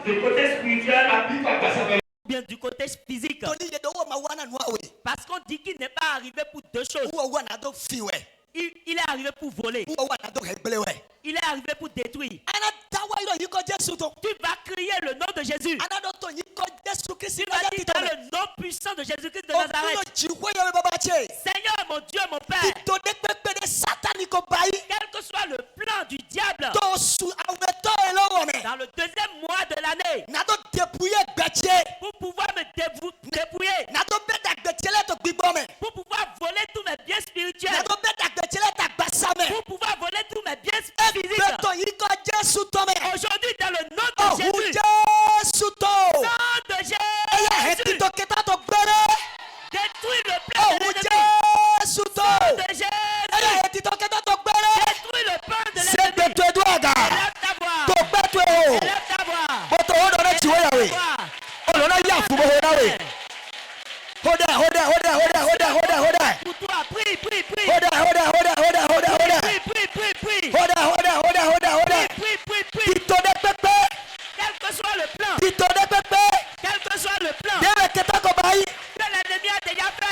du côté spirituel, bien du côté physique. Parce qu'on dit qu'il n'est pas arrivé pour deux choses. Il est arrivé pour voler. Il est arrivé pour détruire. Tu vas crier le nom de Jésus. Tu vas dire dans le nom puissant de Jésus-Christ de Nazareth. Seigneur mon Dieu, mon Père. Quel que soit le plan du diable, dans le deuxième mois de l'année, pour pouvoir me dépouiller, pour pouvoir voler tous mes biens spirituels, pour pouvoir voler tous mes biens physiques. Aujourd'hui, dans le nom de Jésus, nom de Jésus, détruis le plan de l'ennemi. Nom de Jésus, détruis le plan de l'ennemi. Élève ta voix. Élève ta voix. Pour toi, prie. Prie. Prie. Quel que soit le plan. Quel que soit le plan. Que l'ennemi a déjà fait.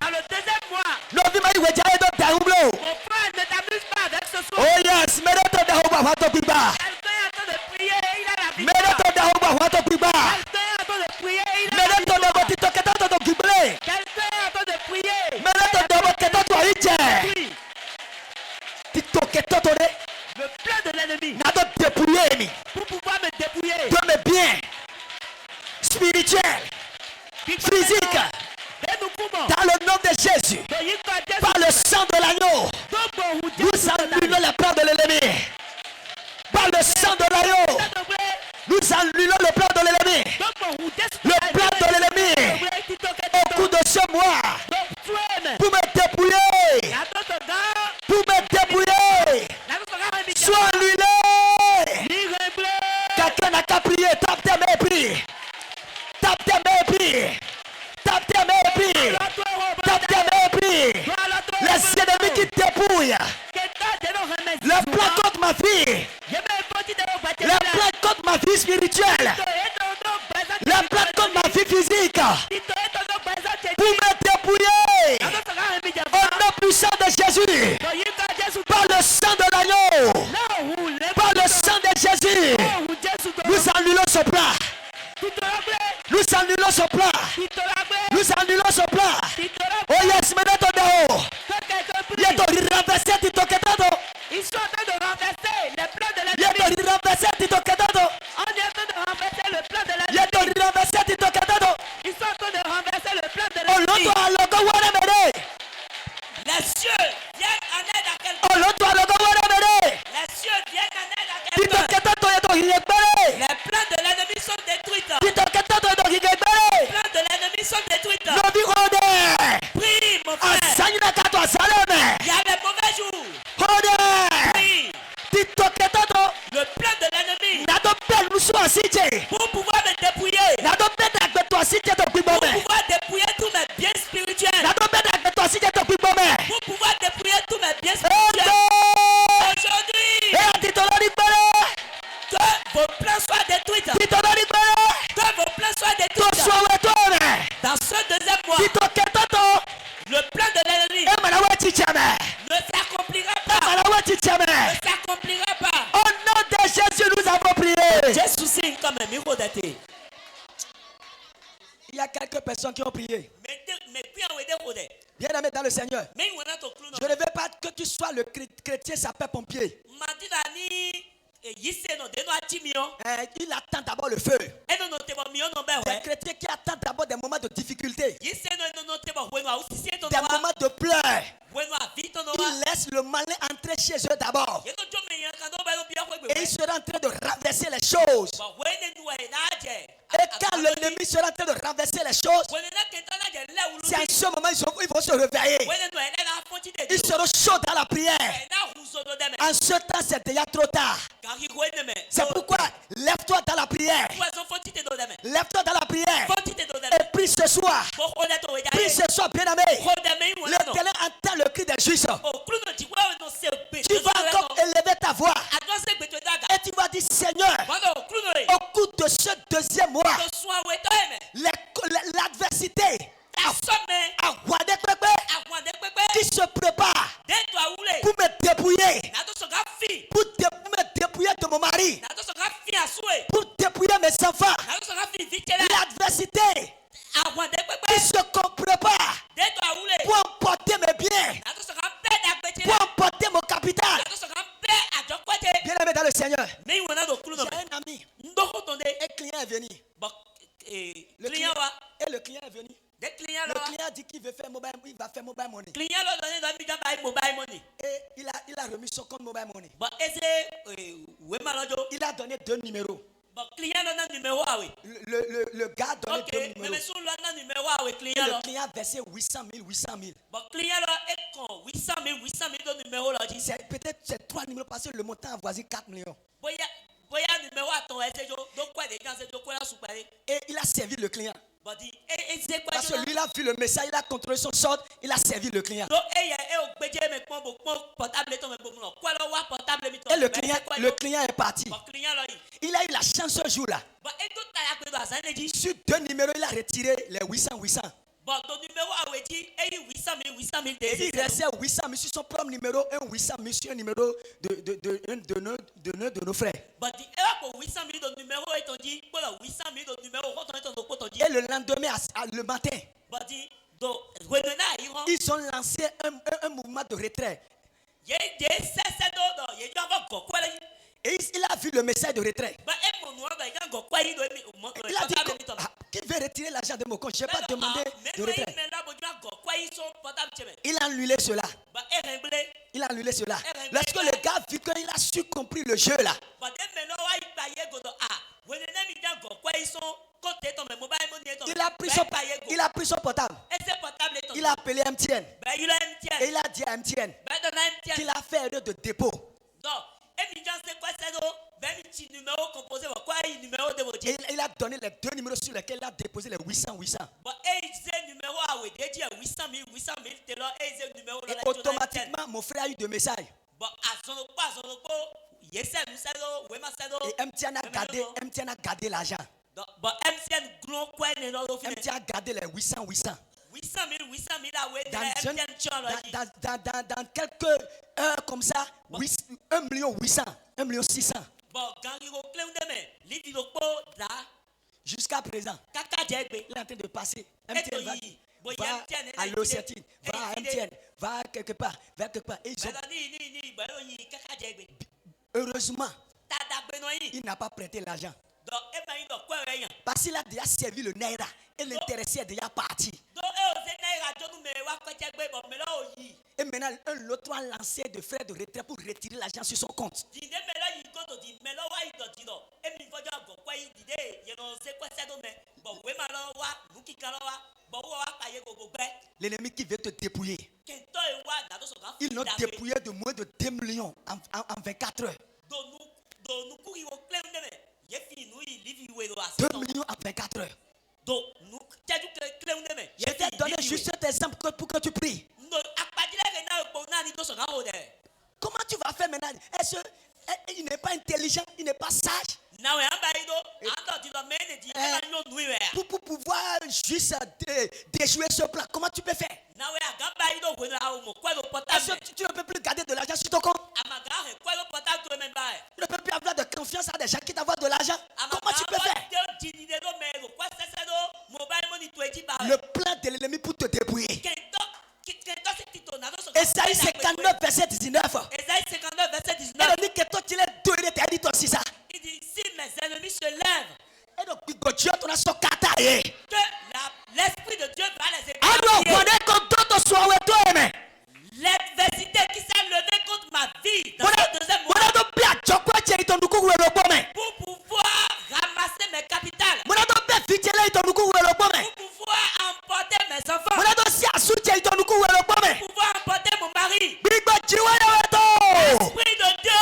Dans le deuxième mois. Mon frère, ne t'amuse pas avec ce soir. Oh yes, Quelqu'un est en train de prier et il a la victoire. Quelqu'un est en train de prier et il a la victoire. Quelqu'un est en train de prier. Le plan de l'ennemi. Pour pouvoir me dépouiller. de mes biens spirituels, physiques, dans le nom de Jésus, par le sang de l'agneau, nous annulons le plan de l'ennemi. Par le sang de l'agneau, nous annulons le plan de l'ennemi. Le plan de l'ennemi au cours de ce mois, pour me dépouiller, soit annulé. Quelqu'un n'a qu'à prier, tape tes mains et prie. Tape tes mains et prie. Tape tes mains et prie. Tape tes mains et prie. Les ennemis qui dépouillent. Le plan contre ma vie. Le plan contre ma vie spirituelle. Le plan contre ma vie physique. Pour me dépouiller. Au nom puissant de Jésus. Par le sang de l'agneau. Par le sang de Jésus. Nous annulons ce plan. Nous annulons ce plan. Nous annulons ce plan. Oh yes, mais ton dehors. Ils sont en train de renverser les plans de l'ennemi. On est en train de renverser le plan de l'ennemi. Ils sont en train de renverser le plan de l'ennemi. Les cieux viennent en aide à quelqu'un. Les cieux viennent en aide à quelqu'un. Les plans de l'ennemi sont détruits. Les plans de l'ennemi sont détruits. Prie, mon frère. Il y a des mauvais jours. Prie. Le plan de l'ennemi. Pour pouvoir me dépouiller. Pour pouvoir dépouiller tous mes biens spirituels. Pour pouvoir dépouiller tous mes biens spirituels. Aujourd'hui, que vos plans soient détruits. Que vos plans soient détruits. Dans ce deuxième mois, le plan de l'ennemi ne s'accomplira pas. Ne s'accomplira pas. Au nom de Jésus, nous avons prié. Jésus signe comme un micro d'été. Il y a quelques personnes qui ont prié. Bien aimé dans le Seigneur. Je ne veux pas que tu sois le chrétien sapeur-pompier. Il attend d'abord le feu. Des chrétiens qui attendent d'abord des moments de difficulté. Des moments de pleurs. Ils laissent le malin entrer chez eux d'abord. Et ils seront en train de renverser les choses. Et quand l'ennemi sera en train de renverser les choses, c'est en ce moment ils vont se réveiller. Ils seront chauds dans la prière. En ce temps, c'est déjà trop tard. C'est pourquoi lève-toi dans la prière. Lève-toi dans la prière. Et prie ce soir. Prie ce soir, bien aimé. L'Éternel entend le cri des justes. Tu vas encore élever ta voix. Et tu vas dire, Seigneur, de ce deuxième mois, l'adversité qui se prépare pour me dépouiller, pour me dépouiller de mon mari, pour dépouiller mes enfants, l'adversité qui se prépare pour emporter mes biens, pour emporter mon capital. Bien aimé dans le Seigneur, j'ai un ami, un client est venu. Le client est venu. Le client dit qu'il veut faire mobile, il va faire mobile money. Et il a remis son compte mobile money. Il a donné 2 numéros. Le gars a donné 2 numéros. Et le client a versé 800 000. C'est peut-être ces 3 numéros parce que le montant avoisine 4 millions. Et il a servi le client. Parce que lui, il a vu le message, il a contrôlé son solde, il a servi le client. Et le client est parti. Il a eu la chance ce jour-là. Sur 2 numéros, il a retiré les 800. Et il restait 800 000 sur son propre numéro, un 800 000 sur un numéro de nos frères. Et le lendemain, le matin, ils ont lancé un mouvement de retrait. Et il a vu le message de retrait. Il a dit qui veut retirer l'argent de mon compte? Je n'ai pas demandé de retrait. Il a annulé cela. Lorsque le gars a vu qu'il a su compris le jeu là, il a pris son portable. Il a appelé MTN. Et il a dit à MTN qu'il a fait erreur de dépôt. Et il a donné les 2 numéros sur lesquels il a déposé les 800. Et automatiquement, mon frère a eu de messages. Et MTN a gardé l'argent. MTN a gardé les 800. Dans quelques heures comme ça, 1 800 000, 600 000. Jusqu'à présent, il est en train de passer. MTN va à l'Océtine, va à MTN, va quelque part. Et heureusement, il n'a pas prêté l'argent. Parce qu'il a déjà servi le Naira et l'intéressé est déjà parti. Et maintenant, l'autre a lancé de frais de retrait pour retirer l'argent sur son compte. L'ennemi qui veut te dépouiller, ils l'ont dépouillé de moins de 2 millions en 24 heures. 2 millions en 24 heures. Je t'ai donné juste cet exemple pour que tu pries. Comment tu vas faire maintenant? Est-ce qu'il n'est pas intelligent, il n'est pas sage? Pour pouvoir juste déjouer ce plan, comment tu peux faire? Est-ce que tu ne peux plus garder de l'argent sur ton compte? Tu ne peux plus avoir de confiance à des gens qui t'envoient de l'argent. Comment tu peux faire? Le plan de l'ennemi pour te dépouiller. Esaïe 59 verset 19. Il dit que toi tu l'as donné, tu as dit toi aussi ça. Il dit si mes ennemis se lèvent, et donc Dieu ton a son kataye. Que l'esprit de Dieu va les épargner. L'adversité qui s'est levée contre ma vie dans ce deuxième mois, pour pouvoir ramasser mes capitales, pour pouvoir emporter mes enfants, pour pouvoir emporter mon mari. L'esprit de Dieu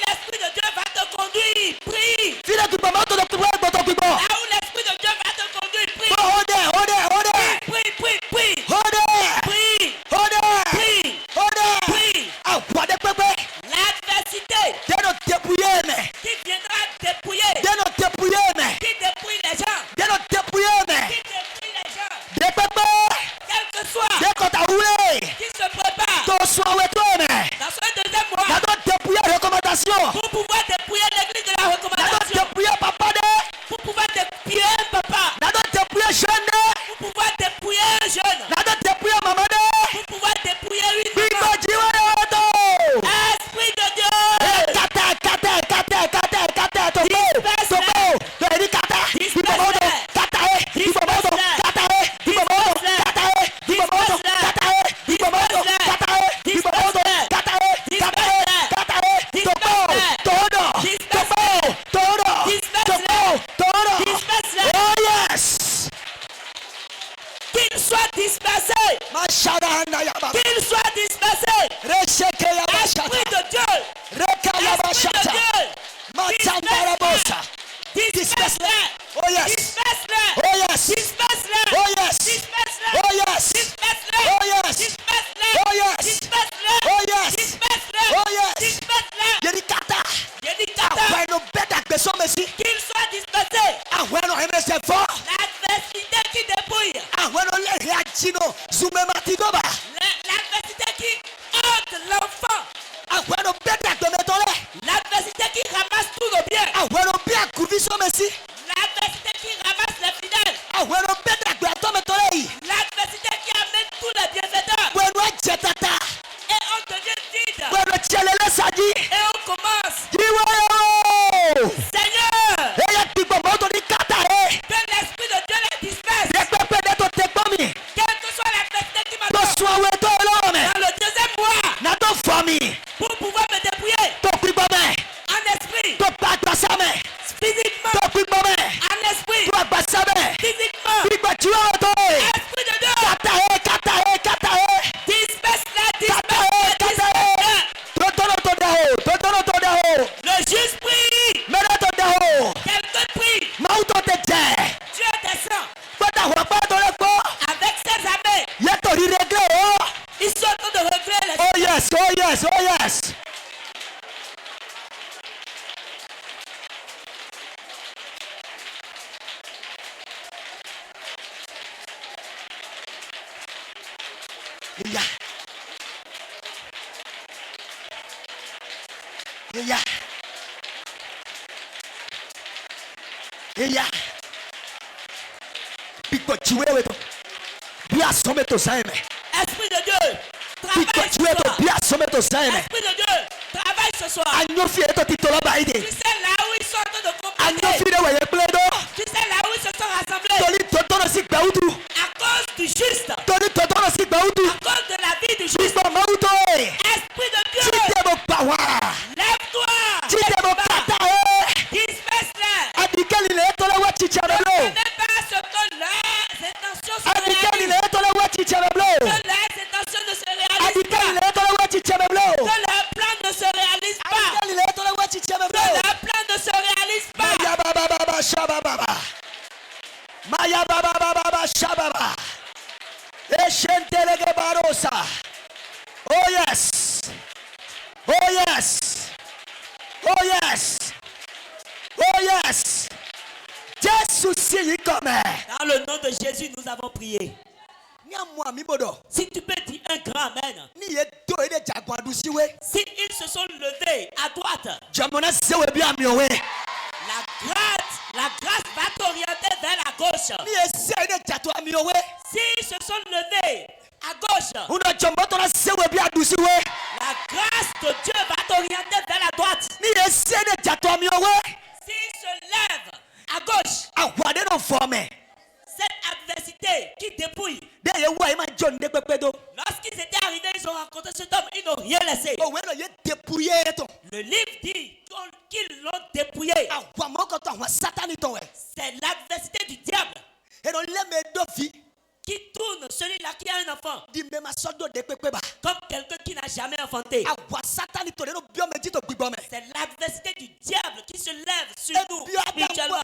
L'esprit de Dieu va te conduire. Prie. Viens nous dépouiller, mais. Qui dépouille les gens. Viens nous dépouiller, mais. Qui dépouille les gens. Des pépés. Quel que soit. Dès qu'on t'a roulé. Qui se prépare. Ton soir et toi, mais. Dans ce deuxième mois. Nous avons dépouillé la recommandation. Pour pouvoir dépouiller l'église de la Nous recommandation. avons dépouillé papa. Pour pouvoir dépouiller un papa. Nous avons dépouillé jeune. Pour pouvoir dépouiller un jeune. Nous avons dépouillé maman. Pour pouvoir dépouiller une Bigo maman. Jiwa. Esprit de Dieu. Kata. Tobo. Tobo. Kata. Disperse-les. Qu'il soit dispersé. Qu'il soit dispersé. Esprit de Dieu. Esprit de Dieu. Disperse-les. Oh yes. Disperse-les. Oh yes. Disperse-les. Oh yes. Disperse-les. Oh yes. Disperse-les. Oh yes. Disperse-les. Oh yes. Disperse-les. Oh yes. Disperse-les. Oh yes. Disperse-les. Yerikata. Yerikata. Ahweno beta gbeso mesi. Qu'il soit dispersé. Ahweno emese fo. L'adversité qui dépouille. Ahweno le reachino zume matigoba. L'adversité qui ôte l'enfant. Ahweno beta gbemetole. L'adversité qui ramasse tout le bien. Ahweno bia kuviso mesi. L'adversité qui ramasse les fidèles. Ahweno beta gbeto metole. L'adversité qui amène tous les bienfaiteurs. Bueno jetata. Et on devient vide. Bueno chelele sadi. Et on commence. Jiwa. Seigneur. Eya pipo moto ni kata e. Que l'esprit de Dieu les disperse. Pepe de to tekbomi. Quelle que soit l'adversité qui To m'attend. swawe to elome. Dans le deuxième mois. Na to fami. Pour pouvoir me dépouiller. To kribome. En esprit. To patwasame. Physiquement. To kribome. En esprit. To agbasame. Physiquement. Krigba chiwa to e. Esprit de Dieu. Kata e. Disperse-les. Kata Disperse-les. e. To deho. Le juste prie. Mere to deho. Quelqu'un prie. Mauto te je. Dieu descend. Bata hwapa to le ko. Avec ses armées. Ye to riregle o. Ils sont en train de régler les Oh yes, oh yes, oh yes. Yeah. Pico chiwewe to. Bia some to saime. Esprit de Dieu. Pico Travaille ce chiwewe to soir. bia some to saime. Esprit de Dieu. Travaille ce soir. Anyo fie to titola Tu baide. sais là où ils sont en train de Anyo compléter. fie de weye pledo. Tu sais là où ils se sont rassemblés. Toli totono si bautu. À cause du juste. Toli totono si bautu. À cause de la vie du juste. Pico mauto e. Esprit de Dieu. Chitemo power. Lève-toi. Chitemo Lève-toi. kata e. Disperse-les. Adikeli le to le wachi Ne chabelo. connais pas ce que leurs intentions se Adikeli réalisent. le to le wachi chabelo. Que leurs intentions ne se réalisent Adikeli pas. le to le wachi chabelo. Que leurs plans ne se réalisent pas. Adikeli le to le wachi Que chabelo. leurs plans ne se réalisent pas. Maya baba baba shababa. Maya baba baba shababa. Eshentelege barosa. Oh yes. Oh yes. Oh yes. Oh yes. Jésus si comme. Dans le nom de Jésus, nous avons prié. Nyamwa mibodo. Si tu peux dire un grand amen. Ni edo ede jagwadu siwe. Si ils se sont levés à droite, Jamona sewe bi amiowe. la grâce va t'orienter vers la gauche. Ni ese ede jato amiowe. S'ils se sont levés à gauche, Una jomboto na sewe bi adusiwe. la grâce de Dieu va t'orienter vers la droite. Ni ese ede jato amiowe. S'ils se lèvent à gauche, Awade no forme. cette adversité qui dépouille, De ye wa ima John de pepedo. lorsqu'ils étaient arrivés, ils ont rencontré cet homme, ils n'ont rien laissé. Oh welo ye dépouillé to. Le livre dit qu'ils l'ont dépouillé. Awa moko to wa satani to we. C'est l'adversité du diable E no le me do fi. qui tourne celui-là qui a un enfant Di me ma sodo de pepeba. comme quelqu'un qui n'a jamais enfanté. Awa satani to de no bio me dito gbigbo me. C'est l'adversité du diable qui se lève sur E nous bio spirituellement.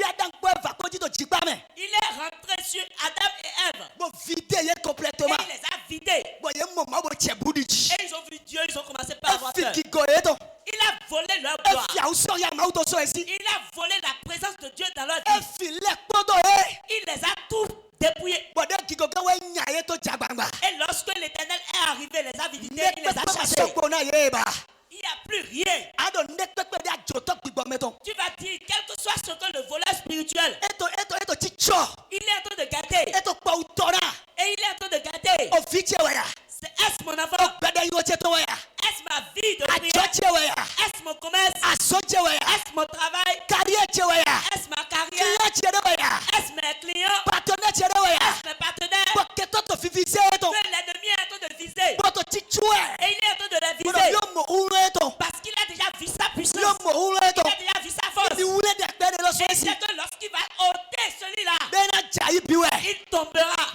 adam ko va ko dito jigba me. Il est rentré sur Adam et Ève Bo vide ye et complètement. il les a vidés. Bo ye mo ma bo chebudi ji. Et ils ont vu Dieu, ils ont commencé par avoir E peur. fi ki go e to. Il a volé leur E gloire. fi auso ya ma Il a volé la présence de Dieu dans leur vie. Il les a tous dépouillés. Et lorsque l'Éternel est arrivé, les a visités, il les a chassés. Il n'y a plus rien. Tu vas dire, quel que soit ce que le voleur spirituel, il est en train de gâter. Et il est en train de gâter. Est-ce mon enfant? Est-ce ma vie de prière? Est-ce mon commerce? Est-ce mon travail? Est-ce ma carrière? Est-ce mes clients? Est-ce mes partenaires? Que l'ennemi est en train de viser. Et il est en train de les viser. Parce qu'il a déjà vu sa puissance. Il a déjà vu sa force. Et il sait que lorsqu'il va ôter celui-là, il tombera.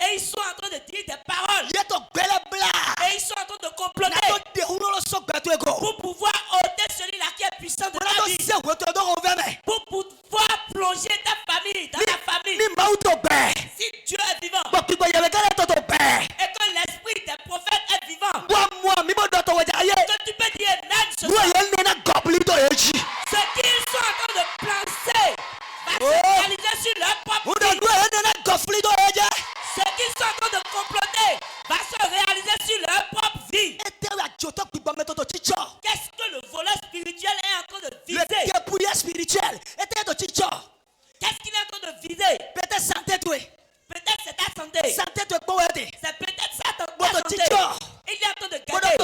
Et ils sont en train de dire des paroles. Et ils sont en train de comploter pour pouvoir ôter celui-là qui est puissant de ta vie. Pour pouvoir plonger ta famille dans la famille. Si Dieu est vivant et que l'esprit des prophètes est vivant, que tu peux dire Nan ce soir, ce qu'ils sont en train de penser va se réaliser sur leur propre vie. Ce qu'ils sont en train de comploter va se réaliser sur leur propre vie. Qu'est-ce que le voleur spirituel est en train de viser? Qu'est-ce qu'il est en train de viser? Peut-être c'est ta santé. C'est peut-être ça ta santé. Il est en train de gagner. Et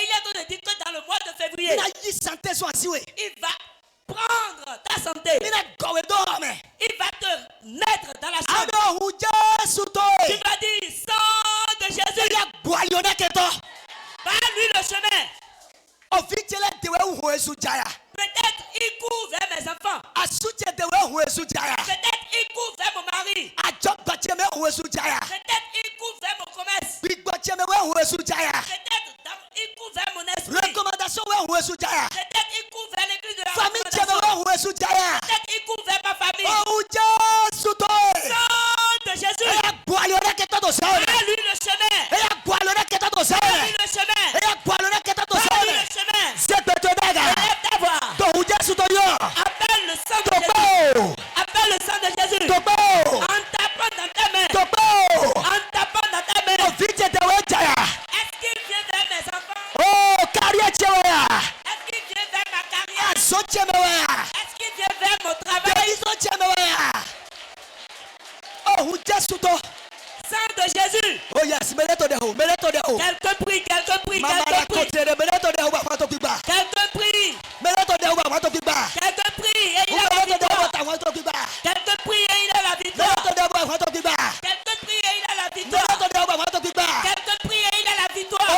il est en train de dire que dans le mois de février, il va prendre ta santé. Il va te mettre dans la chambre. Tu vas dire, sang de Jésus, par lui le chemin. Peut-être il court vers mes enfants. Peut-être il court vers mon mari. Peut-être il court vers mon commerce. Peut-être il court vers mon esprit. Peut-être il court vers l'église de la recommandation. Peut-être il court vers ma famille. Sang de Jésus, par lui le chemin. Par lui le chemin. Par lui le chemin. Lève ta voix. Appelle le sang de Jésus. Appelle le sang de Jésus. En tapant dans ta main. En tapant dans ta main. Est-ce qu'il vient vers mes enfants? Est-ce qu'il vient vers ma carrière? Est-ce qu'il vient vers mon travail? Sang de Jésus. Oh yes, Quelqu'un prie. Quelqu'un prie. Quelqu'un prie. Quelqu'un prie et il a la victoire. Quelqu'un prie et il a la victoire. Quelqu'un prie et il a la victoire. Quelqu'un prie et il a la victoire.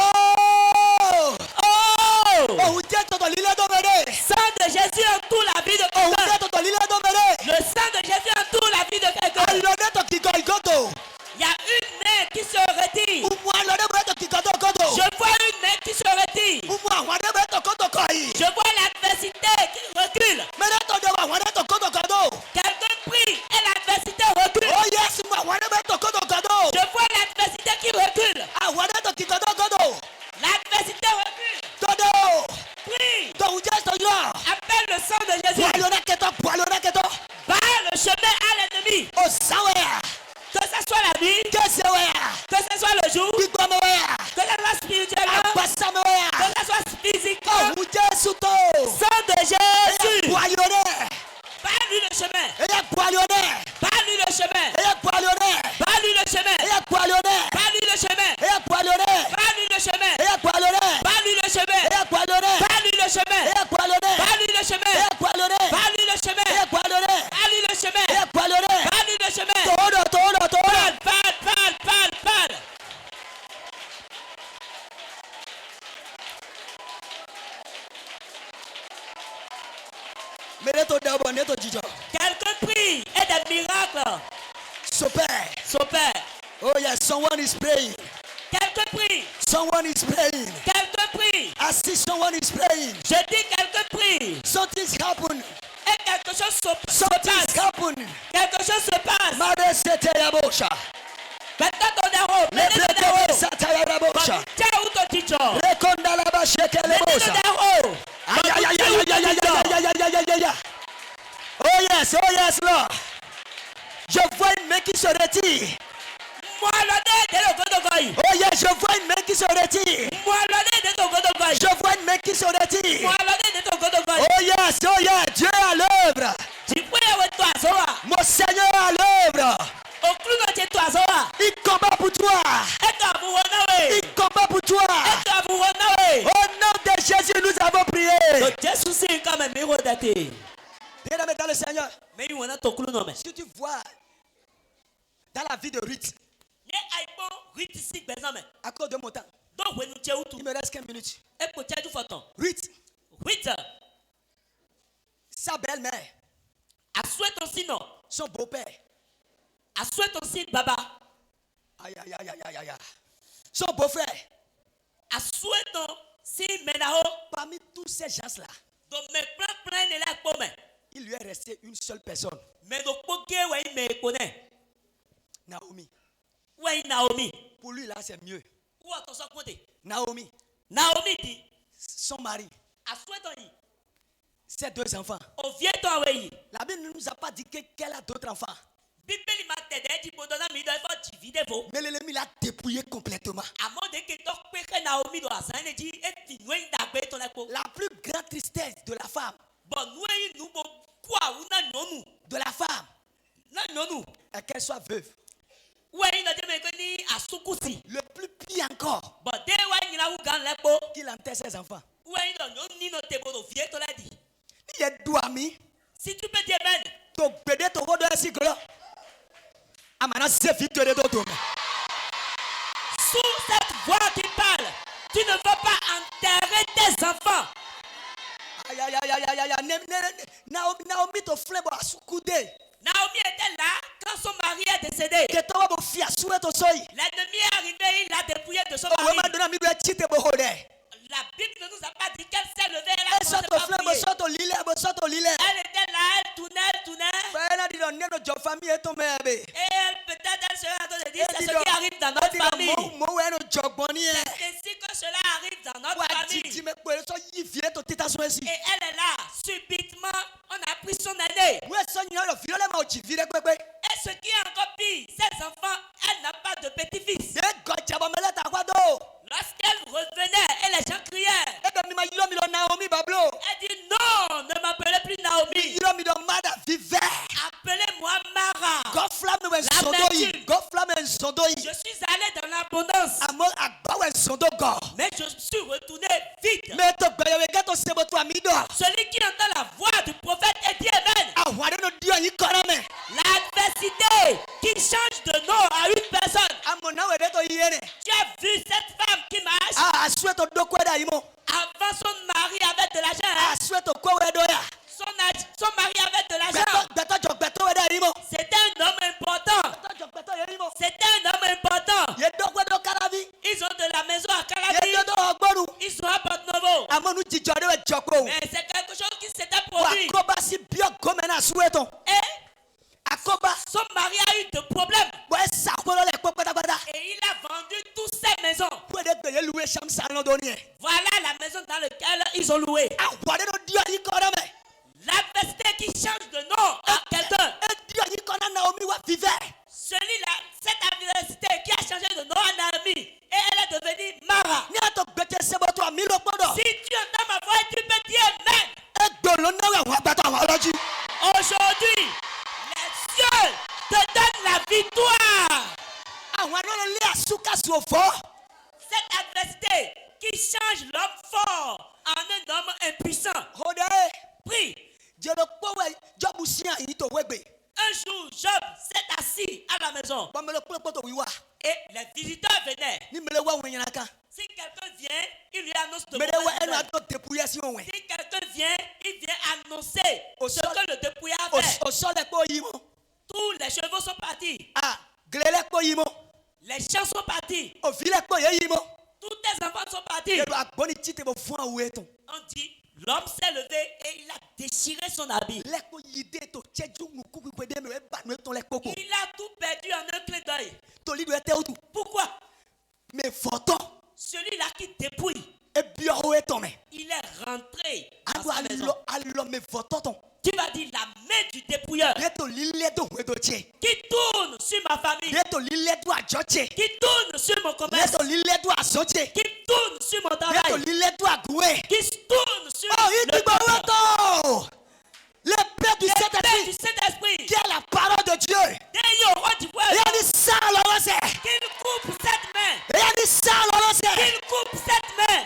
Sang de Jésus entoure la vie de quelqu'un. Le sang de Jésus entoure la vie de quelqu'un. Il y a une main qui se retire. Je vois une main qui se retire. Je vois l'adversité qui recule. Quelqu'un prie et l'adversité recule. Je vois l'adversité qui recule. L'adversité recule. Prie. Appelle le sang de Jésus. Barre le chemin à l'ennemi. Que ce soit la nuit, que ce soit le jour, que ce soit spirituellement, que ce soit physiquement. Sang de Jésus. Barre-lui le chemin. Barre-lui le chemin. Barre-lui le chemin. Barre-lui le chemin. Barre-lui le chemin. Barre-lui le chemin. Barre-lui le chemin. Barre-lui le chemin. Barre-lui le chemin. Barre-lui le chemin. Barre-lui le chemin. Parle. Quelqu'un prie et des miracles s'opèrent. Oh yes, someone is praying. Quelqu'un prie. Someone is praying. Quelqu'un prie. I see someone is praying. Je dis quelqu'un prie. Something's happened. Et quelque chose se Something's passe. happened. Quelque chose se passe. Lebrekewe satayarabosha. Rekonda laba shekelebosa. Aïe, aïe, aïe, aïe, aïe, aïe, aïe, aïe, aïe, aïe. Oh yes, Lord. Je vois une main qui se retire. Oh yes, je vois une main qui se retire. Je vois une main qui se retire. Oh yes, Dieu est à l'œuvre. Mon Seigneur est à l'œuvre. Il combat pour toi. Il combat pour toi. Au nom de Jésus, nous avons prié. Bien-aimé dans le Seigneur, ce que tu vois dans la vie de Ruth, à cause de mon temps, il me reste 15 minutes. Ruth, sa belle-mère, son beau-père, aïe, aïe, aïe, aïe, aïe, son beau-frère, parmi tous ces gens-là, il lui est resté une seule personne, Naomi. Pour lui, là, c'est mieux. Naomi, son mari, ses 2 enfants. La Bible ne nous a pas dit qu'elle a d'autres enfants. Mais l'ennemi l'a dépouillé complètement. La plus grande tristesse de la femme, est qu'elle soit veuve. Le plus pire encore, qu'il enterre ses enfants. Il est douami. Si tu peux dire amen. Donc, bédé ton rôle de la cycle. Amana, c'est vite de l'autre. Sous cette voix qui parle, tu ne veux pas enterrer tes enfants. Aïe, aïe, aïe, aïe, aïe, aïe. Naomi, ton flemme à sous-coudé. Naomi était là quand son mari est décédé. L'ennemi est arrivé, il l'a dépouillé de son mari. La Bible ne nous a pas dit qu'elle s'est levée. Elle était là, elle tournait. Et elle peut-être elle serait en train de dire c'est ce qui arrive dans notre famille. C'est ainsi que cela arrive dans notre famille. Et elle est là, subitement, on a pris son année. Et ce qui est encore pire, ses enfants, elle n'a pas de petit-fils. Lorsqu'elle revenait et les gens criaient, elle dit non, ne m'appelez plus Naomi. Appelez-moi Mara. Je suis allé dans l'abondance, mais je suis retourné vite. Celui qui entend la voix du prophète et dit amen. L'adversité qui change de nom à une personne. Tu as vu cette femme qui marche. Avant, son mari avait de l'argent. Son mari avait de l'argent. C'était un homme important. Ils ont de la maison à Calabi. Ils sont à Porto-Novo. Mais c'est quelque chose qui s'était produit. Et son mari a eu des problèmes. Et il a vendu toutes ses maisons. Voilà la maison dans laquelle ils ont loué. L'adversité qui change de nom à quelqu'un. Celui-là, cette adversité qui a changé de nom à Naomi. Et elle est devenue Mara. Si tu entends ma voix, tu peux dire amen. Aujourd'hui, les cieux te donnent la victoire. Cette adversité qui change l'homme fort en un homme impuissant. Prie. Un jour, Job s'est assis à la maison. Et les visiteurs venaient. Si quelqu'un vient, il lui annonce de mauvaises nouvelles. Si quelqu'un vient, il vient annoncer ce que le dépouillé a fait. Tous les chevaux sont partis. Les champs sont partis. Tous tes enfants sont partis. On dit, l'homme s'est levé et il a déchiré son habit. Il a tout perdu en un clin d'œil. Pourquoi? Mais photo. Celui-là qui dépouille, Il est rentré dans sa maison. Tu vas dire la main du dépouilleur qui tourne sur ma famille, qui tourne sur mon commerce, qui tourne sur mon travail, qui tourne sur le Père du Saint-Esprit qui est la parole de Dieu. Il coupe cette main. Il coupe cette main.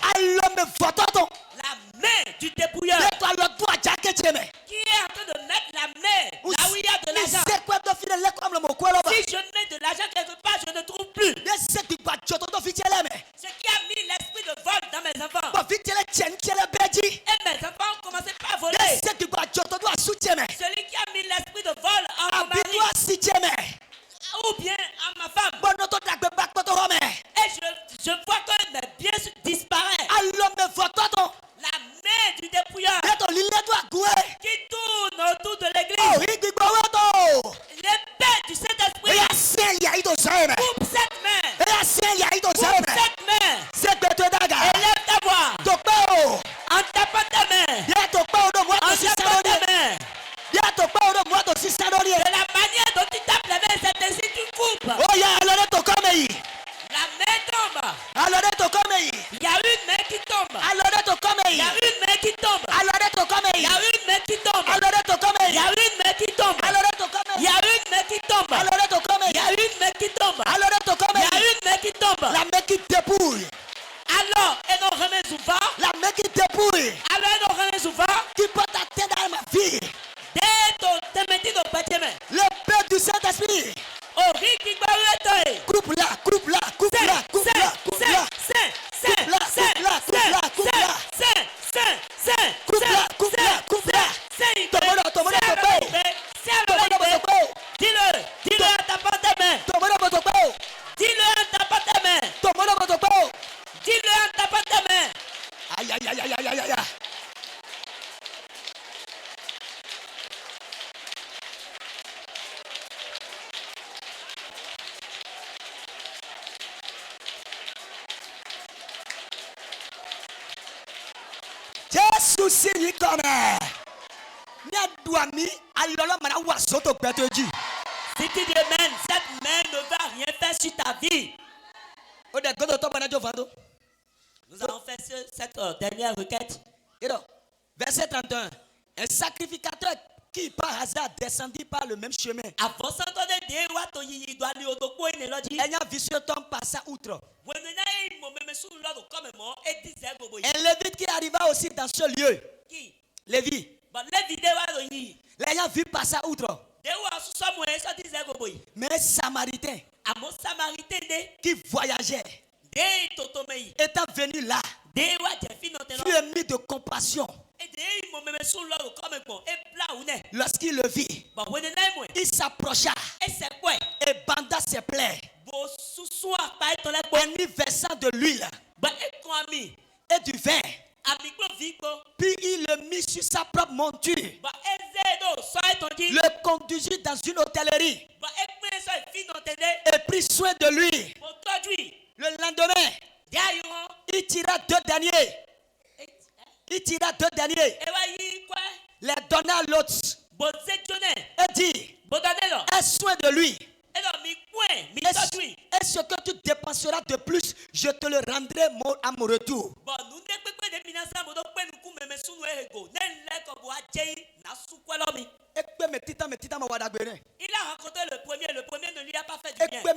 La main du dépouilleur qui est en train de mettre la main là où il y a de l'argent. Si je mets de l'argent quelque part, je ne trouve plus. Ce qui a mis l'esprit de vol dans mes enfants. Et mes enfants ont commencé par voler. Celui qui a mis l'esprit de vol en mon mari ou bien en ma femme. Et je vois que mes biens disparaissent. La main du dépouilleur qui tourne autour de l'église. L'épée du Saint-Esprit coupe cette main. Coupe cette main. Élève ta voix. En tapant ta main. En tapant ta main. De la manière dont tu tapes la main, c'est ainsi que tu coupes. La main tombe. Il y a une main qui tombe. Il y a une main qui tombe. Il y a une main qui tombe. Il y a une main qui tombe. Il y a une main qui tombe. Il y a une main qui tombe. Il y a une main qui tombe. La main qui dépouille. Alors, et nos remet souvent. La main qui dépouille. Alors, et nos remet souvent. Qui peut t'atteindre dans ma vie. Le Père du Saint-Esprit. Coupe-la. Dis-le en tapant ta main. Dis-le en tapant ta main. Dis-le en tapant ta main. Aïe. Jésus signe comme si tu dis amen, cette main ne va rien faire sur ta vie. Nous allons faire cette dernière requête. Verset 31. Un sacrificateur qui par hasard descendit par le même chemin. Ayant vu cet homme passer outre. Un lévite qui arriva aussi dans ce lieu. Qui? Lévi. L'ayant vu passer outre. Mais un samaritain qui voyageait, étant venu là, fut ému de compassion. Lorsqu'il le vit, il s'approcha et banda ses plaies en y versant de l'huile et du vin. Puis il le mit sur sa propre monture, le conduisit dans une hôtellerie et prit soin de lui. Le lendemain, il tira deux deniers. Les donna à l'autre et dit: aie soin de lui. Et ce que tu dépenseras de plus, je te le rendrai à mon retour. Il a rencontré le premier ne lui a pas fait du bien. Il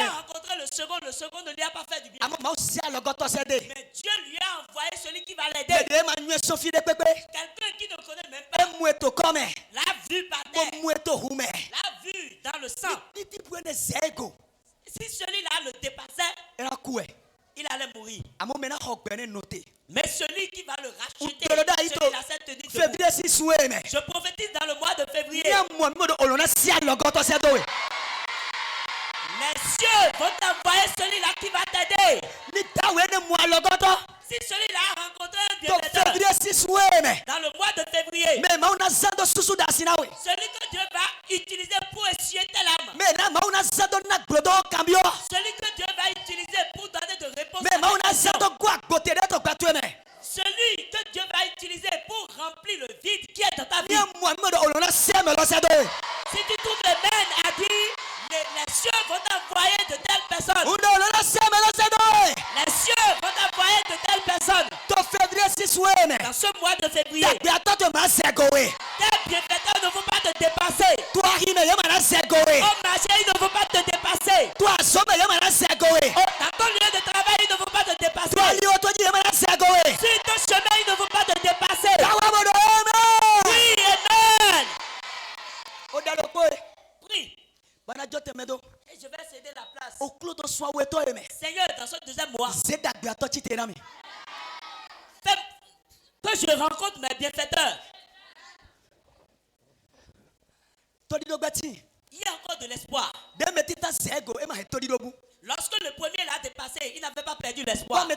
a rencontré le second ne lui a pas fait du bien. Mais Dieu lui a envoyé celui qui va l'aider. Quelqu'un qui ne connaît même pas l'a vu par terre, l'a vu dans le sang. Si celui-là le dépassait, il allait mourir. Mais celui qui va le racheter, celui-là s'est tenu debout. Je prophétise dans le mois de février. Les cieux vont t'envoyer celui-là qui va t'aider. Si celui-là a rencontré un bienfaiteur, Dans le mois de février. Celui que Dieu va utiliser pour essuyer tes larmes. Celui que Dieu va utiliser pour donner de réponses. Celui que Dieu va utiliser pour remplir le vide qui est dans ta vie. Si tu trouves les mains à dire, les cieux vont t'envoyer de telles personnes. Les cieux vont t'envoyer de telles personnes. Dans ce mois de février, tes bienfaiteurs ne vont pas te dépasser. Au marché, ils ne vont pas te dépasser. Dans ton lieu de travail, ils ne vont pas te dépasser. Sur ton chemin, ils ne vont pas te dépasser. Oui, amen. Prie. Et je vais céder la place. Seigneur, dans ce deuxième mois, fais que je rencontre mes bienfaiteurs. Il y a encore de l'espoir. Lorsque le premier l'a dépassé, il n'avait pas perdu l'espoir.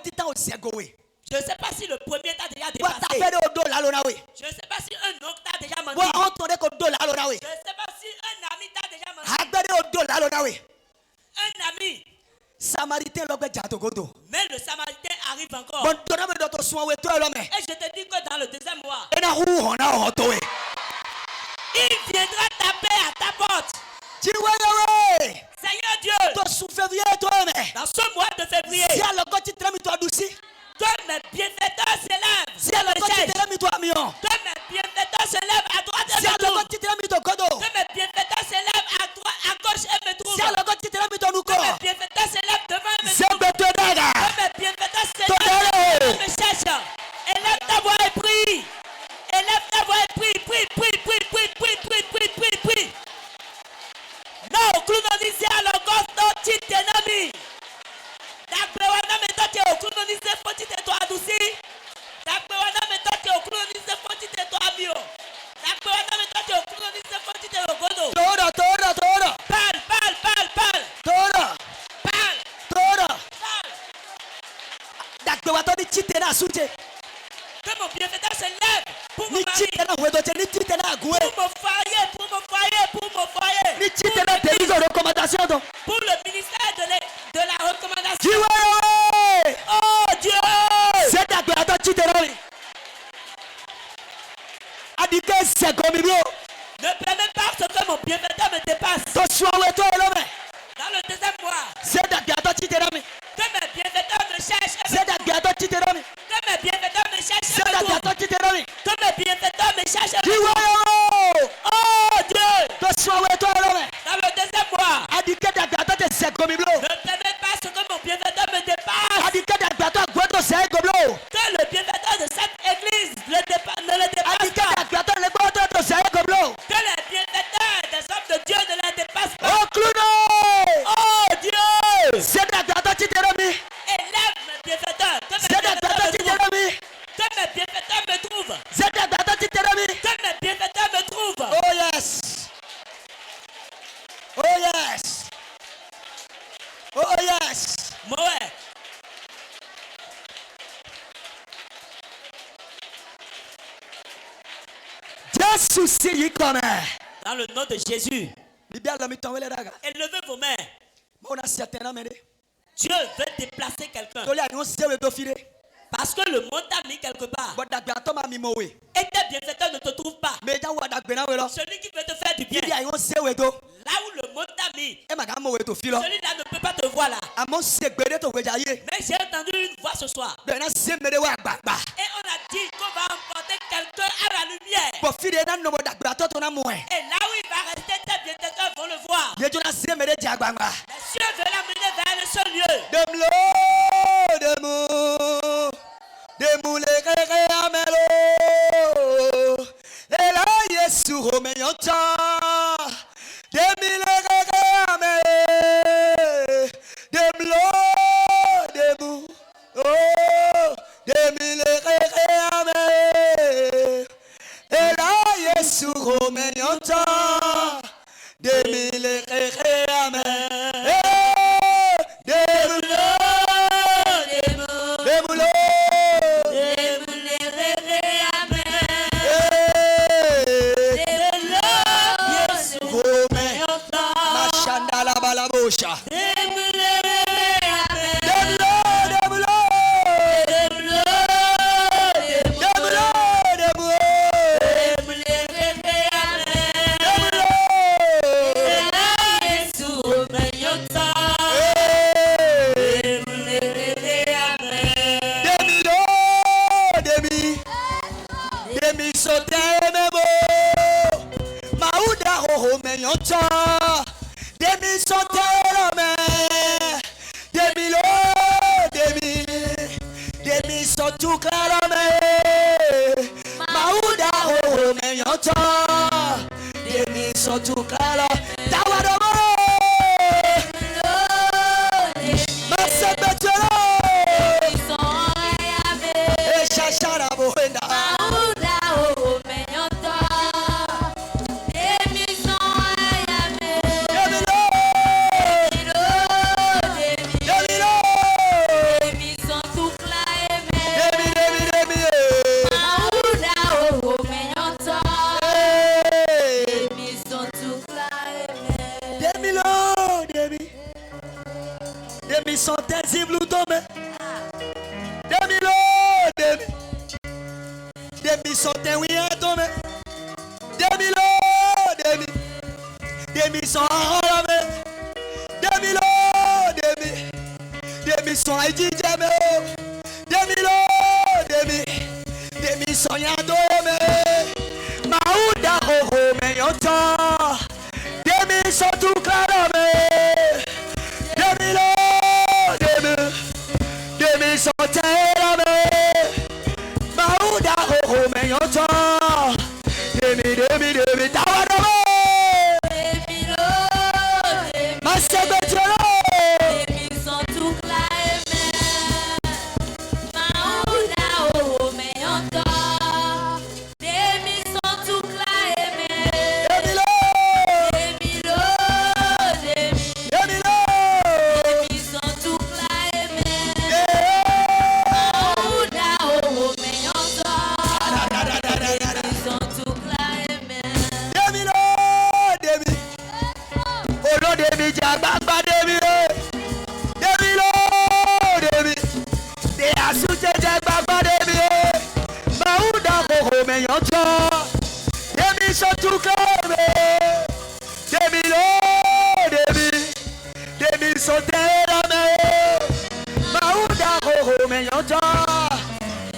Je ne sais pas si le premier t'a déjà dépassé. Je ne sais pas si un oncle t'a déjà menti. Je ne sais pas si un ami t'a déjà menti. Un ami. Mais le Samaritain arrive encore. Et je te dis que dans le deuxième mois, il viendra taper à ta porte. Seigneur Dieu, dans ce mois de février, que mes bienfaiteurs s'élèvent. Que mes bienfaiteurs s'élèvent à droite et me trouvent. Que mes bienfaiteurs s'élèvent à gauche et me trouvent. Que mes bienfaiteurs s'élèvent devant et me trouvent. Que mes bienfaiteurs s'élèvent devant et me cherchent. Élève ta voix et prie. Élève ta voix et prie. Prie. Non, Clunonisi à l'Augusto, Titenami. Dakbewana metoke okunonise foti te to adusi. Dakbewana metoke okunonise foti te to amio. Dakbewana metoke okunonise foti te ogodo. Tora. Parle. Dakbewana di chitena suje. Que mon bienfaiteur se lève pour mon mari. Pour mon foyer. Pour le ministère de la recommandation. Oh Dieu. Ne permets pas ce que mon bienfaiteur me dépasse. Dans le deuxième mois, que mes bienfaiteurs me cherchent. Que mes bienfaiteurs me cherchent. Que mes bienfaiteurs me cherchent. Oh Dieu. Dans le deuxième mois, ne permets pas ce que mon bienfaiteur me dépasse. Que le bienfaiteur de cette église ne le dépasse pas. Que les bienfaiteurs des hommes de Dieu ne les dépassent pas. Oh Dieu. Élève mes bienfaiteurs. Que mes bienfaiteurs me trouvent. Que mes bienfaiteurs me trouvent. Oh yes. Ouais. Dans le nom de Jésus, élevez vos mains. Dieu veut déplacer quelqu'un. Parce que le monde t'a mis quelque part. Et tes bienfaiteurs ne te trouvent pas. Celui qui veut te faire du bien. Là où le monde t'a mis. Celui-là ne peut pas te voir là. Mais j'ai entendu une voix ce soir. Et on a dit qu'on va emporter quelqu'un à la lumière. Et là où il va rester, tes bienfaiteurs vont le voir. Les cieux veulent l'amener vers le seul lieu. meillonto. Des missions tout claires. Tawadomo. Masse betelo. Et chachara bohenda. Demi sont tensibles ou tombés. Demi sont tenouillés tombés. Demi sont enrôlés. Demi sont haïti jamais. Demi sont yandome. Maouda roho meillonto. Demi sont tout clamés. Demi sont terramés. Maouda roho meillonto. Demi tawadomo. Masse betelo. Demi sont tout clamés. Demi sont terramés. Maouda roho meillonto.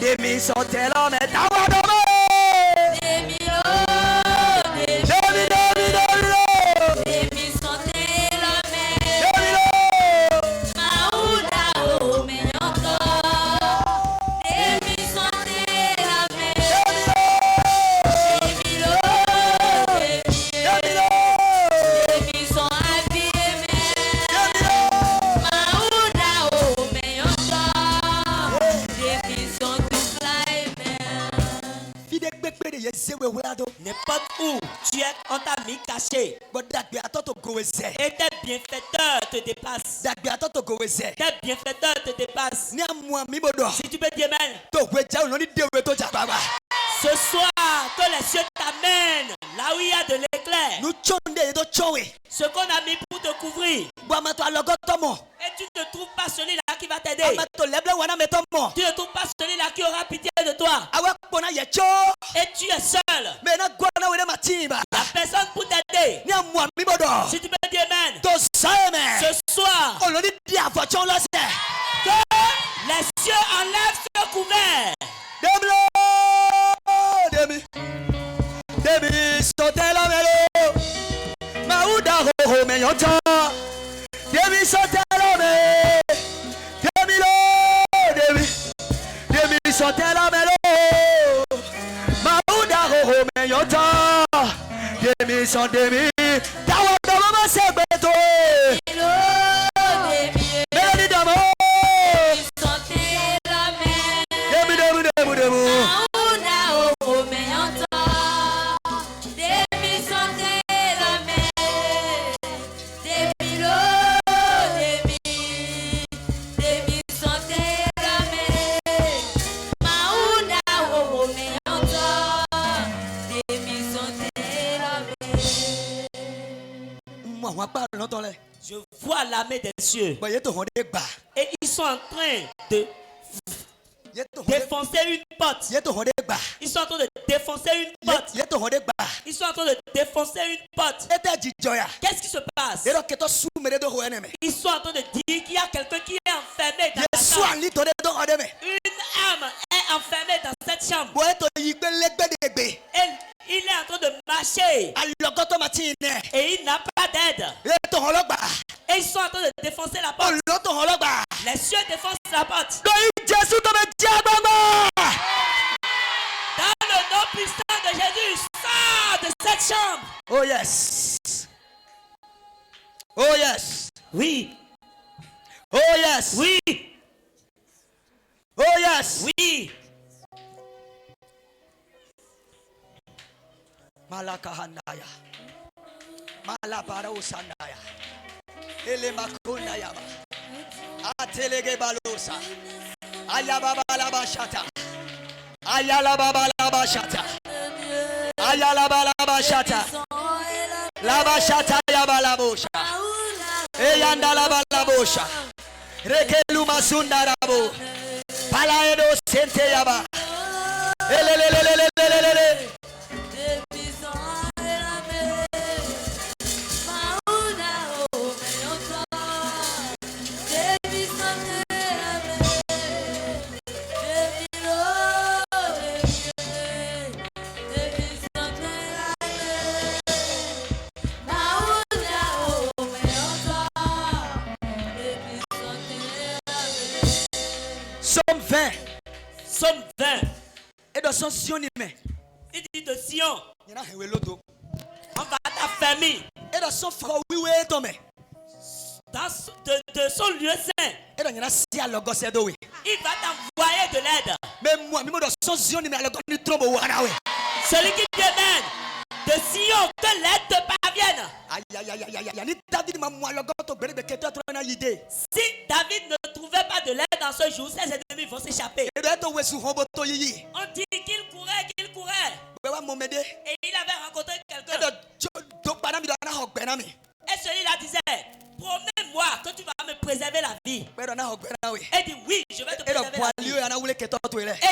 Demi sont terramés. Tawadomo. N'importe où tu es, on t'a mis caché. Et tes bienfaiteurs te dépassent. Tes bienfaiteurs te dépassent. Si tu peux dire amen. Ce soir, que les cieux t'amènent là où il y a de l'éclair. Ce qu'on a mis pour te couvrir. Et tu ne trouves pas celui-là qui va t'aider. Tu ne trouves pas celui-là qui aura pitié de toi. Et tu es seul. La personne pour t'aider. Si tu peux dire amen. Ce soir, que les cieux enlèvent ce couvert. Demi sont terramés. Maouda roho meillonto. Demi sont terramés. Demi sont terramés. Maouda roho meillonto. Demi sont demi. Tawadomo masse beto. Demi d'amour. Je vois l'armée des cieux. Et ils sont en train de défoncer une porte. Ils sont en train de défoncer une porte. Ils sont en train de défoncer une porte. Qu'est-ce qui se passe? Ils sont en train de dire qu'il y a quelqu'un qui est enfermé dans la chambre. Une âme est enfermée dans cette chambre. Et il est en train de marcher. Et il n'a pas d'aide. Et ils sont en train de défoncer la porte. Les cieux défoncent la porte. Dans le nom puissant de Jésus, chambre. Oh yes. Oh yes. Oui. Oh yes. Oui. Oh yes. Oui. Malakahanaya. Malabara usanaya. Ele makuna yaba. Atelege balosa. Ayababa labashata. Ayalababa labashata. Ayalababa labashata. Labashata yabalabosha. Eyanda labalabosha. Rekeluma sundarabo. Palaedo sente yaba. Elelelelelelelele. Somme 20. Somme 20. Et de son Sion humain. Il dit de Sion. Il y en a un loto. On va t'affermir. Et de son frère, oui, oui, Tomé. De son lieu saint. Et de si à l'ogos et oui. Il va t'envoyer de l'aide. Mais moi, même de son Sion humain, le gars trompe au Wanawe. Celui qui te mène de Sion, que l'aide te parvienne. Aïe, aïe, aïe, aïe, aïe. David m'a moi le gars au bébé qui était en idée. Si David ne trouvait pas de l'aide dans ce jour, ses ennemis vont s'échapper. Et de être où est souvent boto yi. On dit qu'il courait. Et il avait rencontré quelqu'un. Et celui-là disait, promets-moi que tu vas me préserver la vie. Et il dit, oui, je vais te préserver la vie. Et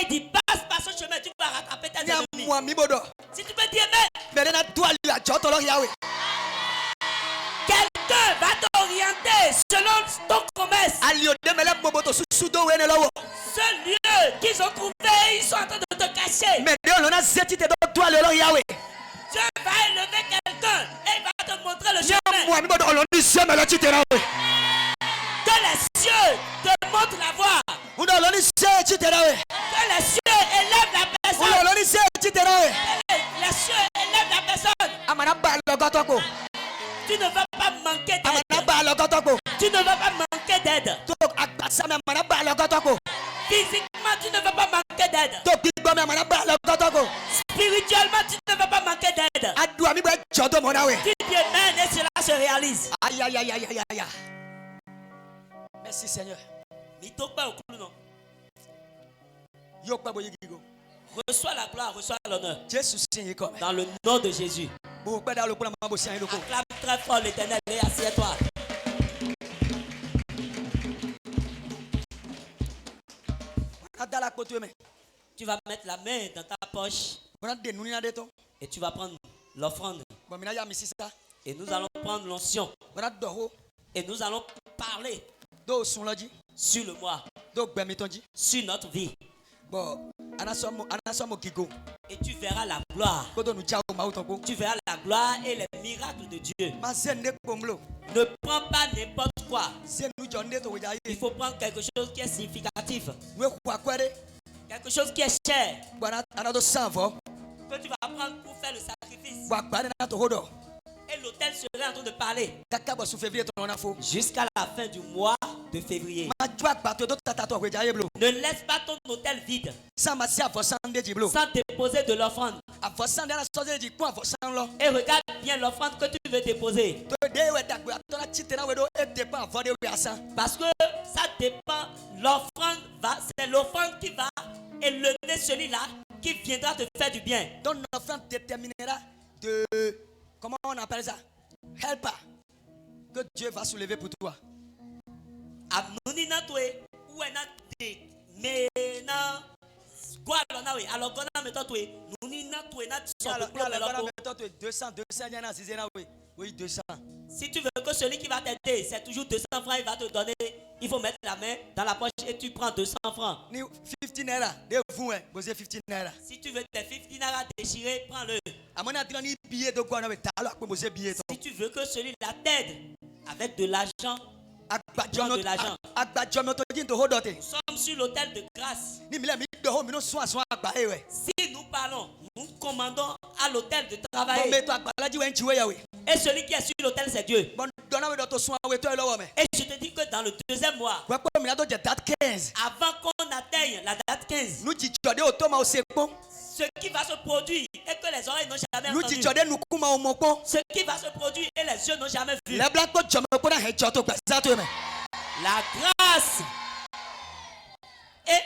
il dit, passe par ce chemin, tu vas rattraper tes ennemis. Si tu peux dire, mais quelqu'un va t'orienter selon ton promesse. Ce lieu qu'ils ont trouvé, ils sont en train de te cacher. Dieu va élever quelqu'un et il va te montrer le chemin. Que les cieux te montrent la voie. Que les cieux élèvent la personne. Que les cieux élèvent la personne. Tu ne vas pas manquer d'aide. Tu ne vas pas manquer d'aide. Physiquement, tu ne vas pas manquer d'aide. Spirituellement, tu ne vas pas manquer d'aide. Tu Dieu mène et cela se réalise. Aïe, aïe, aïe, aïe, aïe, aïe. Merci Seigneur. Reçois la gloire, reçois l'honneur. Dans le nom de Jésus. Acclame très fort l'Éternel et assieds-toi. Tu vas mettre la main dans ta poche et tu vas prendre l'offrande. Et nous allons prendre l'onction. Et nous allons parler sur le mois, sur notre vie. Et tu verras la gloire. Tu verras la gloire et les miracles de Dieu. Ne prends pas n'importe quoi. Il faut prendre quelque chose qui est significatif. Quelque chose qui est cher. Que tu vas prendre pour faire le sacrifice. Et l'autel serait en train de parler jusqu'à la fin du mois de février. Ne laisse pas ton hôtel vide sans déposer de l'offrande. Et regarde bien l'offrande que tu veux déposer. Parce que ça dépend. L'offrande c'est l'offrande qui va élever celui-là qui viendra te faire du bien. Donc l'offrande déterminera de... Comment on appelle ça? Helper. Que Dieu va soulever pour toi. Si tu veux que celui qui va t'aider, c'est toujours 200 francs, il va te donner. Il faut mettre la main dans la poche et tu prends 200 francs. Si tu veux tes 50 naira déchirés, prends-le. Si tu veux que celui-là t'aide avec de l'argent, prends de l'argent. Nous sommes sur l'autel de grâce. Si nous parlons, nous commandons à l'hôtel de travailler. Et celui qui est sur l'hôtel, c'est Dieu. Et je te dis que dans le deuxième mois, avant qu'on atteigne la date 15, ce qui va se produire et que les oreilles n'ont jamais entendu, ce qui va se produire et les yeux n'ont jamais vu, la grâce et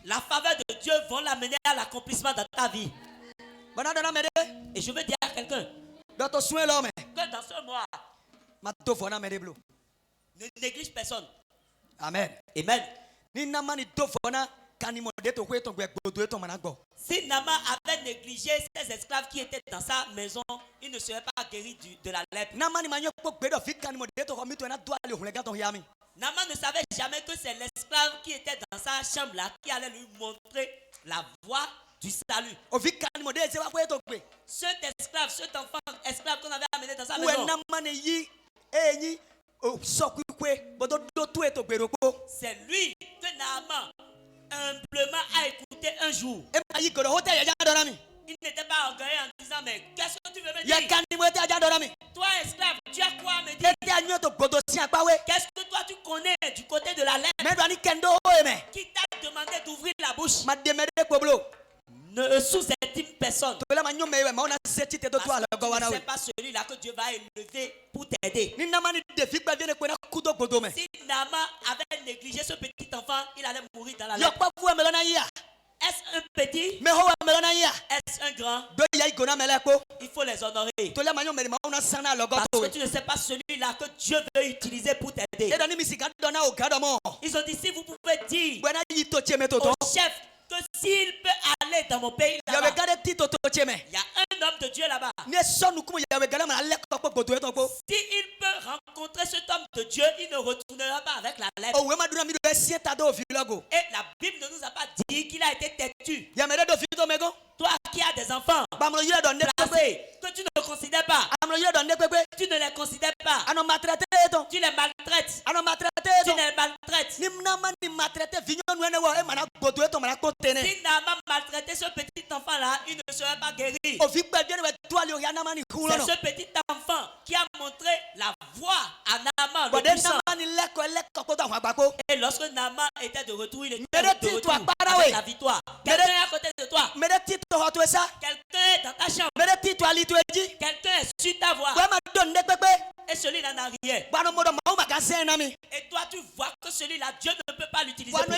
la faveur de Dieu vont l'amener à l'accomplissement de ta vie. Et je veux dire à quelqu'un que dans ce mois, ne néglige personne. Amen. Amen. Si Naaman avait négligé ses esclaves qui étaient dans sa maison, il ne serait pas guéri de la lèpre. Naaman ne savait jamais que c'est l'esclave qui était dans sa chambre là qui allait lui montrer la voie du salut. Cet esclave, cet enfant esclave qu'on avait amené dans sa maison, c'est lui que Naaman humblement a écouté un jour. Il n'était pas orgueilleux en disant mais qu'est-ce que tu veux me dire? Toi esclave, tu as quoi à me dire? Qu'est-ce que toi tu connais du côté de la lèpre? Qui t'a demandé d'ouvrir la bouche? Ne sous-estime personne. Parce que tu ne sais pas celui-là que Dieu va élever pour t'aider. Si Naaman avait négligé ce petit enfant, il allait mourir dans la lèpre. Est-ce un petit? Est-ce un grand? Il faut les honorer. Parce que tu ne sais pas celui-là que Dieu veut utiliser pour t'aider. Ils ont dit si vous pouvez dire au chef que s'il peut aller dans mon pays là-bas, il y a un homme de Dieu là-bas. S'il peut rencontrer cet homme de Dieu, il ne retournera pas avec la lèpre. Et la Bible ne nous a pas dit qu'il a été têtu. Toi qui as des enfants placés, que tu ne considères pas, tu ne les considères pas, tu les maltraites, tu les maltraites. Si Naaman maltraitait ce petit enfant-là, il ne serait pas guéri. C'est ce petit enfant qui a montré la voie à Naaman, le puissant. Et lorsque Naaman était de retour, il était de retour avec la victoire. Quelqu'un est à côté de toi. Quelqu'un est dans ta chambre. Quelqu'un est sur ta voie. Et celui-là n'a rien. Et toi tu vois que celui-là, Dieu ne peut pas l'utiliser pour toi.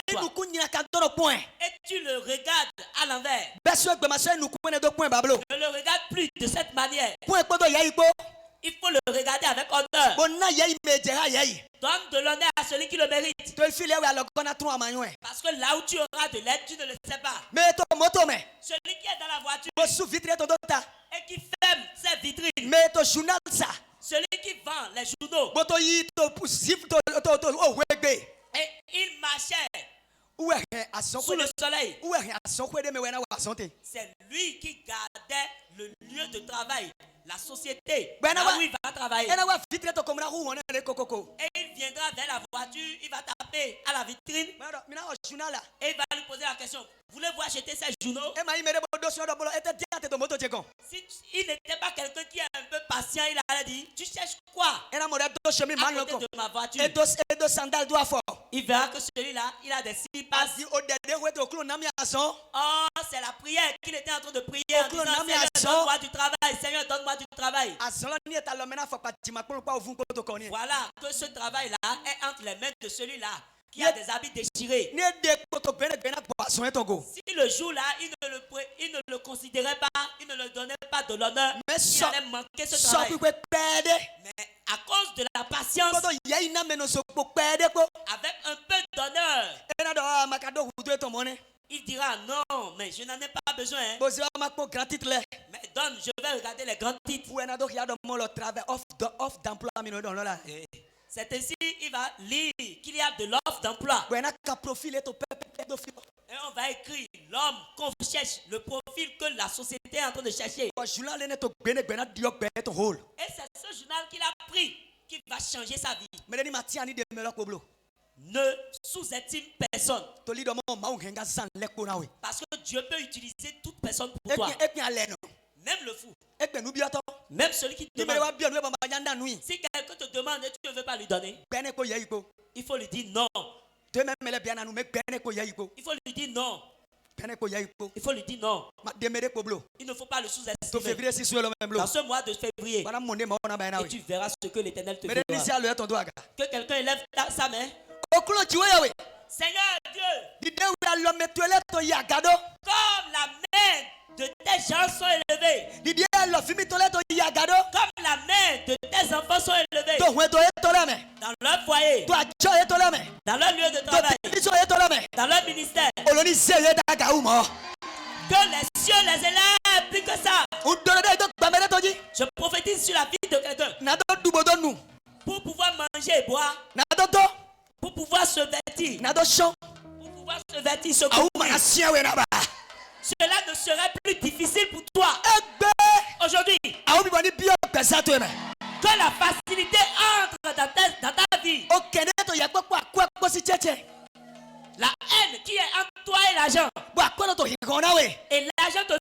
Et tu le regardes à l'envers. Ne le regarde plus de cette manière. Il faut le regarder avec honneur. Donne de l'honneur à celui qui le mérite. Parce que là où tu auras de l'aide, tu ne le sais pas. Celui qui est dans la voiture et qui ferme ses vitrines. Celui qui vend les journaux. Et il marchait sous le soleil. C'est lui qui gardait le lieu de travail, la société, là où il va travailler. Et il viendra vers la voiture, il va taper à la vitrine et il va lui poser la question: voulez-vous acheter ces journaux? Si il n'était pas quelqu'un qui est un peu patient, il allait dire: tu cherches quoi à côté de ma voiture? Il verra que celui-là, il a des 6 passes. Oh, c'est la prière qu'il était en train de prier en disant: Seigneur, donne-moi du travail. Seigneur, donne-moi du travail. Voilà que ce travail-là est entre les mains de celui-là qui a des habits déchirés. Si le jour-là, il ne le considérait pas, il ne le donnait pas de l'honneur, il allait manquer ce travail. Mais à cause de la patience, avec un peu d'honneur, il dira: non, mais je n'en ai pas besoin. Mais donne, je vais regarder les grands titres. C'est ainsi il va lire qu'il y a de l'offre d'emploi. Et on va écrire l'homme qu'on cherche, le profil que la société est en train de chercher. Et c'est ce journal qu'il a pris qui va changer sa vie. Ne sous-estime personne. Parce que Dieu peut utiliser toute personne pour toi. Même le fou. Même celui qui te demande. Si quelqu'un te demande et tu ne veux pas lui donner, il faut lui dire non. Il faut lui dire non. Il faut lui dire non. Il ne faut pas le sous-estimer. Dans ce mois de février, et tu verras ce que l'Éternel te fera. Que quelqu'un élève sa main. Seigneur Dieu, comme la main de tes gens sont élevés, comme la main de tes enfants sont élevés, dans leur foyer, dans leur lieu de travail, dans leur ministère, que les cieux les élèvent plus que ça. Je prophétise sur la vie de quelqu'un pour pouvoir manger et boire, pour pouvoir se vêtir, pour pouvoir se vêtir, se couvrir. Cela ne serait plus difficile pour toi aujourd'hui. Que la facilité entre dans ta vie. La haine qui est entre toi et l'argent. Et l'argent te